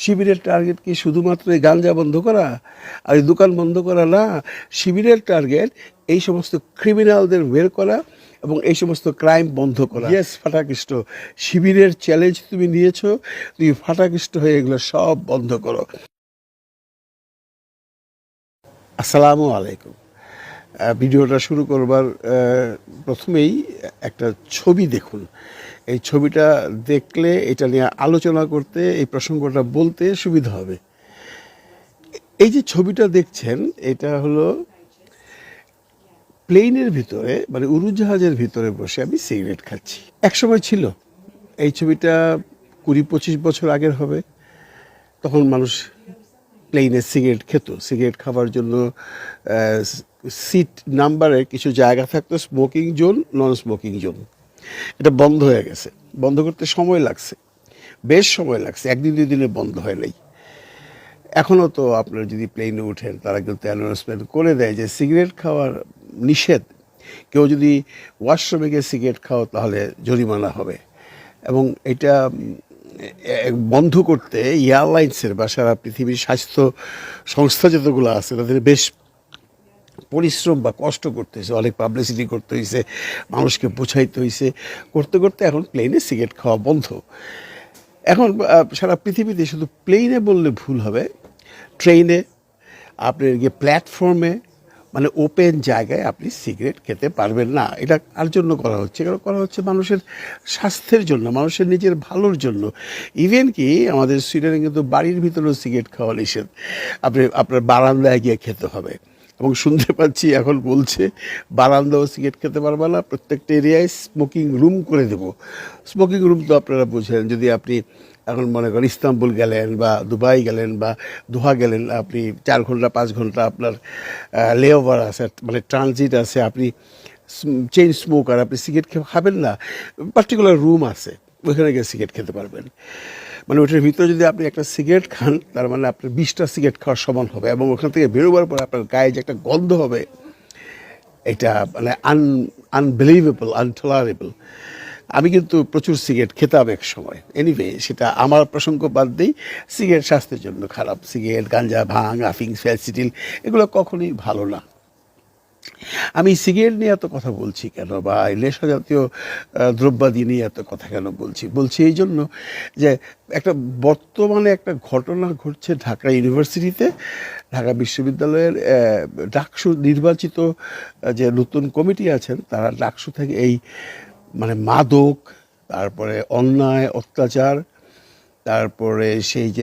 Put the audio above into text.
শিবিরের টার্গেট কি শুধুমাত্র এই গাঞ্জা বন্ধ করা আর এই দোকান বন্ধ করা না, শিবিরের টার্গেট এই সমস্ত ক্রিমিনালদের বের করা এবং এই সমস্ত ক্রাইম বন্ধ করা। ইয়েস ফাটাকৃষ্ট, শিবিরের চ্যালেঞ্জ তুমি নিয়েছো, তুমি ফাটাকৃষ্ট হয়ে এগুলো সব বন্ধ করো। আসসালামু আলাইকুম। ভিডিওটা শুরু করবার প্রথমেই একটা ছবি দেখুন। এই ছবিটা দেখলে এটা নিয়ে আলোচনা করতে, এই প্রসঙ্গটা বলতে সুবিধা হবে। এই যে ছবিটা দেখছেন, এটা হলো প্লেনের ভিতরে, মানে উড়োজাহাজের ভিতরে বসে আমি সিগারেট খাচ্ছি। একসময় ছিল, এই ছবিটা 20-25 বছর আগের হবে, তখন মানুষ প্লেনে সিগারেট খেত। সিগারেট খাবার জন্য সিট নাম্বারে কিছু জায়গা থাকতো, smoking zone, non smoking zone. এটা বন্ধ হয়ে গেছে। বন্ধ করতে সময় লাগছে, বেশ সময় লাগছে, 1-2 দিনে বন্ধ হয় নাই। এখনও তো আপনারা যদি প্লেনে ওঠেন, তারা কিন্তু অ্যানাউন্সমেন্ট করে দেয় যে সিগারেট খাওয়ার নিষেধ, কেউ যদি ওয়াশরুমে গিয়ে সিগারেট খাও তাহলে জরিমানা হবে। এবং এটা বন্ধ করতে এয়ারলাইন্সের বা সারা পৃথিবীর স্বাস্থ্য সংস্থা যতগুলো আছে তাদের বেশ পরিশ্রম বা কষ্ট করতে হয়েছে, অনেক পাবলিসিটি করতে হয়েছে, মানুষকে বোঝাইতে হয়েছে। করতে করতে এখন প্লেনে সিগারেট খাওয়া বন্ধ। এখন সারা পৃথিবীতে, শুধু প্লেনে বললে ভুল হবে, ট্রেনে, আপনার গিয়ে প্ল্যাটফর্মে, মানে ওপেন জায়গায় আপনি সিগারেট খেতে পারবেন না। এটা কার জন্য করা হচ্ছে? এগুলো করা হচ্ছে মানুষের স্বাস্থ্যের জন্য, মানুষের নিজের ভালোর জন্য। ইভেন কি আমাদের সুইডেনে কিন্তু বাড়ির ভিতরেও সিগারেট খাওয়া নিষেধ, আপনার বারান্দায় গিয়ে খেতে হবে। এবং শুনতে পাচ্ছি এখন বলছে বারান্দাও সিগারেট খেতে পারবে না, প্রত্যেকটা এরিয়ায় স্মোকিং রুম করে দেবো। স্মোকিং রুম তো আপনারা বুঝেন, যদি আপনি এখন মনে করেন ইস্তাম্বুল গেলেন বা দুবাই গেলেন বা দোহা গেলেন, আপনি 4 ঘন্টা 5 ঘন্টা আপনার লেওভার আছে, মানে ট্রানজিট আছে, আপনি চেইন স্মোকার, আপনি সিগারেট খাবেন না, পার্টিকুলার রুম আছে, ওইখানে গিয়ে সিগারেট খেতে পারবেন। মানে ওটার ভিতরে যদি আপনি একটা সিগারেট খান, তার মানে আপনার 20টা সিগারেট খাওয়ার সমান হবে। এবং ওখান থেকে বেরোবার পর আপনার গায়ে যে একটা গন্ধ হবে, এটা মানে আনবিলিভেবল, আনটলারেবল। আমি কিন্তু প্রচুর সিগারেট খেতাম এক সময়। এনিওয়ে, সেটা আমার প্রসঙ্গ বাদ দিই। সিগারেট স্বাস্থ্যের জন্য খারাপ। সিগারেট, গাঞ্জা, ভাং, আফিংস, ফ্যালসিডিল, এগুলো কখনোই ভালো না। আমি সিগারেট নিয়ে এত কথা বলছি কেন, বা নেশা জাতীয় দ্রব্যাদি নিয়ে এত কথা কেন বলছি এই জন্য যে বর্তমানে একটা ঘটনা ঘটছে ঢাকা ইউনিভার্সিটিতে। ঢাকা বিশ্ববিদ্যালয়ের ডাকসু নির্বাচিত যে নতুন কমিটি আছেন, তারা ডাকসু থেকে এই মানে মাদক, তারপরে অন্যায় অত্যাচার, তারপরে সেই যে